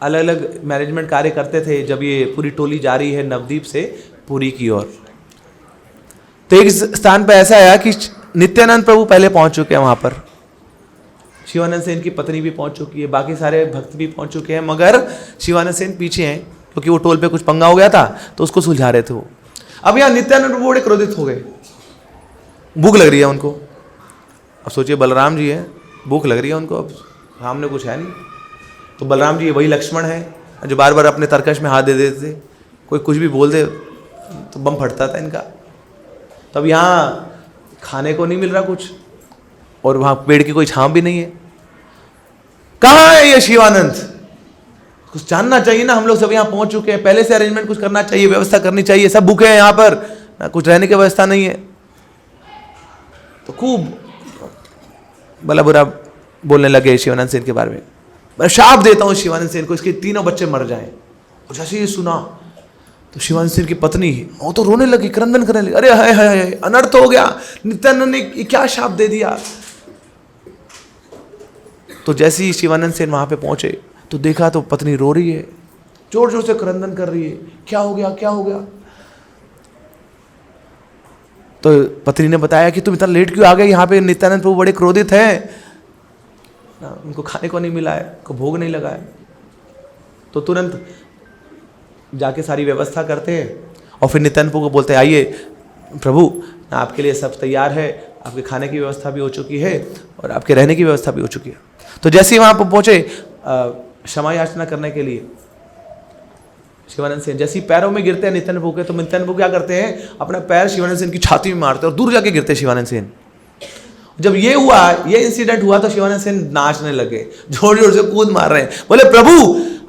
अलग अलग मैनेजमेंट कार्य करते थे जब ये पूरी टोली जा रही है नवद्वीप से पुरी की ओर। तो एक स्थान पर ऐसा आया कि नित्यानंद प्रभु पहले पहुंच चुके हैं वहां पर, शिवानंद सेन की पत्नी भी पहुंच चुकी है, बाकी सारे भक्त भी पहुंच चुके हैं, मगर शिवानंद सेन पीछे हैं क्योंकि वो टोल पे कुछ पंगा हो गया था, तो उसको सुलझा रहे थे वो। अब यहाँ नित्यानंद प्रभु बड़े क्रोधित हो गए, भूख लग रही है उनको। अब सोचिए बलराम जी हैं, भूख लग रही है उनको, अब सामने कुछ है नहीं, तो बलराम जी वही लक्ष्मण है जो बार बार अपने तरकश में हाथ दे देते थे, कोई कुछ भी बोल दे तो बम फटता था इनका। तब यहाँ खाने को नहीं मिल रहा कुछ, और वहाँ पेड़ की कोई छांव भी नहीं है। कहाँ है ये शिवानंद? कुछ जानना चाहिए ना, हम लोग सब यहाँ पहुंच चुके हैं, पहले से अरेंजमेंट कुछ करना चाहिए, व्यवस्था करनी चाहिए, सब भूखे हैं यहाँ पर, ना कुछ रहने की व्यवस्था नहीं है। तो खूब भला बुरा बोलने लगे शिवानंद सेन के बारे में। मैं शाप देता हूँ शिवानंद सेन को, इसके तीनों बच्चे मर जाएं। और जैसे ये सुना तो शिवानंद सेन की पत्नी वो तो रोने लगी, क्रंदन करने लगी, अरे हाय हाय हाय, अनर्थ हो गया, नित्यानंद ने क्या शाप दे दिया। तो जैसे ही शिवानंद सेन वहां पे पहुंचे तो देखा तो पत्नी रो रही है, जोर जोर से क्रंदन कर रही है, क्या हो गया क्या हो गया। तो पत्नी ने बताया कि तुम इतना लेट क्यों आ गए, यहाँ पे नित्यानंद प्रभु बड़े क्रोधित हैं, उनको खाने को नहीं मिला है, उनको भोग नहीं लगा है। तो तुरंत जाके सारी व्यवस्था करते हैं और फिर नित्यानंद प्रभु को बोलते हैं, आइए प्रभु आपके लिए सब तैयार है, आपके खाने की व्यवस्था भी हो चुकी है और आपके रहने की व्यवस्था भी हो चुकी है। तो जैसे ही वहाँ पर पहुँचे क्षमा याचना करने के लिए शिवानंद सेन जैसे ही पैरों में गिरते हैं नित्यानंद प्रभु के, तो नित्यानंद प्रभु क्या करते हैं, अपना पैर शिवानंद सेन की छाती में मारते हैं और दूर जाके गिरते हैं शिवानंद सेन। जब ये हुआ, ये इंसिडेंट हुआ, तो शिवानंद सेन नाचने लगे, जोर जोर से कूद मार रहे हैं, बोले प्रभु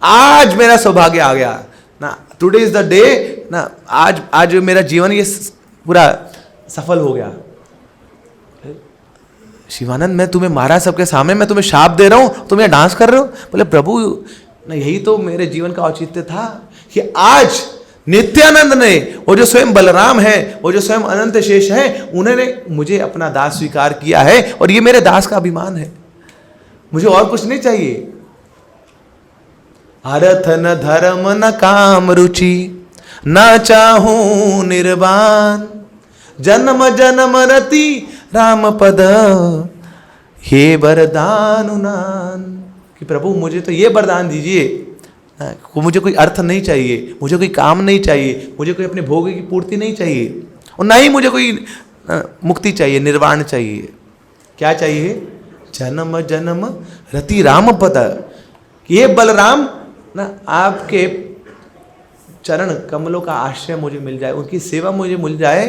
आज मेरा सौभाग्य आ गया ना, टुडे इज द डे ना, आज मेरा जीवन ये पूरा सफल हो गया। शिवानंद मैं तुम्हें मारा सबके सामने, मैं तुम्हें शाप दे रहा हूं, तुम यहाँ डांस कर रहे हो। बोले प्रभु ना, यही तो मेरे जीवन का औचित्य था कि आज नित्यानंद ने, वो जो स्वयं बलराम है, वो जो स्वयं अनंत शेष है, उन्होंने मुझे अपना दास स्वीकार किया है और ये मेरे दास का अभिमान है, मुझे और कुछ नहीं चाहिए। अर्थ न धर्म न काम रुचि न चाहूं निर्वाण, जन्म जन्म रति राम पद हे वरदान उनान। कि प्रभु मुझे तो ये वरदान दीजिए, मुझे कोई अर्थ नहीं चाहिए, मुझे कोई काम नहीं चाहिए, मुझे कोई अपने भोग की पूर्ति नहीं चाहिए, और ना ही मुझे कोई मुक्ति चाहिए, निर्वाण चाहिए। क्या चाहिए? जन्म जन्म रति राम पद। ये बलराम ना आपके चरण कमलों का आश्रय मुझे मिल जाए, उनकी सेवा मुझे मिल जाए,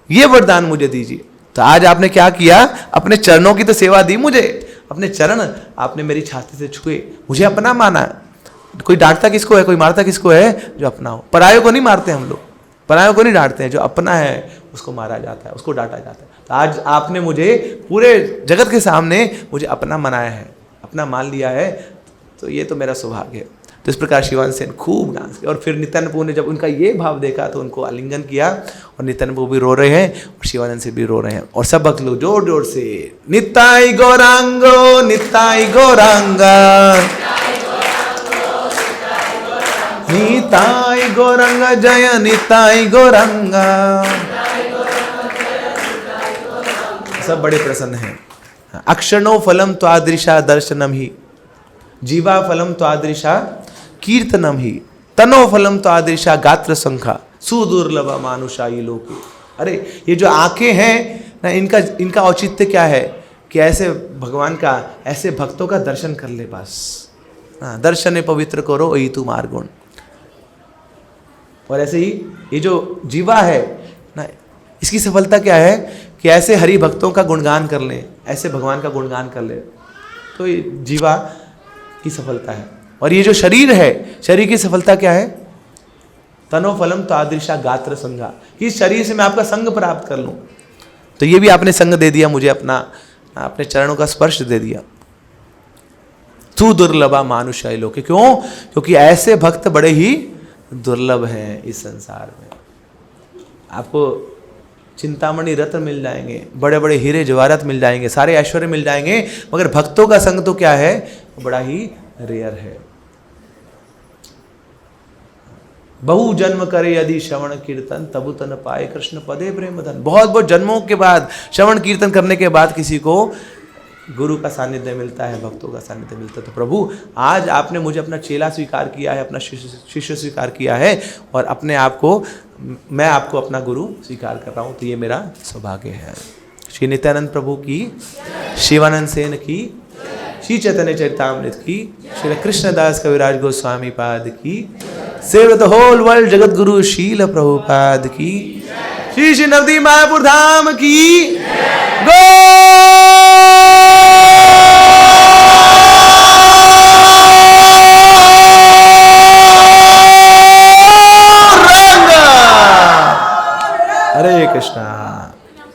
ये वरदान मुझे दीजिए। तो आज आपने क्या किया, अपने चरणों की तो सेवा दी मुझे, अपने चरण आपने मेरी छाती से छुए, मुझे अपना माना। कोई डांटता किसको है, कोई मारता किसको है? जो अपना हो। परायों को नहीं मारते हम लोग, परायों को नहीं डांटते हैं, जो अपना है उसको मारा जाता है, उसको डांटा जाता है। तो आज आपने मुझे पूरे जगत के सामने मुझे अपना मनाया है, अपना मान लिया है, तो ये तो मेरा सौभाग्य है। तो इस प्रकार शिवानंद सेन खूब डांस किया और फिर नित्यानंद प्रभु ने जब उनका ये भाव देखा तो उनको आलिंगन किया और नित्यानंद प्रभु भी रो रहे हैं और शिवानंद से भी रो रहे हैं और सब भक्त लोग जोर जोर से निताई गौरांगो निताई गौरांगा निताई गौरंगा जय निताई गौरंगा। सब बड़े प्रसन्न हैं। अक्षणो फलम त्वादृशा दर्शनम ही, जीवा फलम त्वादृशा कीर्तनम ही, तनो फलम त्वादृशा गात्र संख्या, सुदुर्लभ मानुषाई लोके। अरे ये जो आंखें हैं ना, इनका औचित्य क्या है कि ऐसे भगवान का, ऐसे भक्तों का दर्शन कर ले बस। दर्शन पवित्र करो यही तू मार्गुण। और ऐसे ही ये जो जीवा है ना, इसकी सफलता क्या है कि ऐसे हरि भक्तों का गुणगान कर ले, ऐसे भगवान का गुणगान कर ले, तो ये जीवा की सफलता है। और ये जो शरीर है, शरीर की सफलता क्या है? तनो फलम तादृशा गात्र संगा, कि इस शरीर से मैं आपका संग प्राप्त कर लूं। तो ये भी आपने संग दे दिया मुझे, अपने चरणों का स्पर्श दे दिया। तू दुर्लभा मानुषाय लोके। क्यों? क्योंकि ऐसे भक्त बड़े ही दुर्लभ हैं इस संसार में। आपको चिंतामणि रत्न मिल जाएंगे, बड़े बड़े हीरे जवाहरात मिल जाएंगे, सारे ऐश्वर्य मिल जाएंगे, मगर भक्तों का संग तो क्या है? बड़ा ही रेयर है। बहु जन्म करे यदि श्रवण कीर्तन, तबु तन पाए कृष्ण पदे प्रेम धन। बहुत बहुत जन्मों के बाद, श्रवण कीर्तन करने के बाद किसी को गुरु का सानिध्य मिलता है, भक्तों का सानिध्य मिलता है। तो प्रभु आज आपने मुझे अपना चेला स्वीकार किया है, अपना शिष्य स्वीकार किया है, और अपने आप को, मैं आपको अपना गुरु स्वीकार कर रहा हूँ, तो ये मेरा सौभाग्य है। श्री नित्यानंद प्रभु की, शिवानंद सेन की, श्री चैतन्य चरितामृत की, श्री कृष्णदास कविराज गोस्वामी पाद की, save the whole world Jagat Guru शील प्रभुपाद की, श्री श्री नवदीप मायापुर धाम की, गो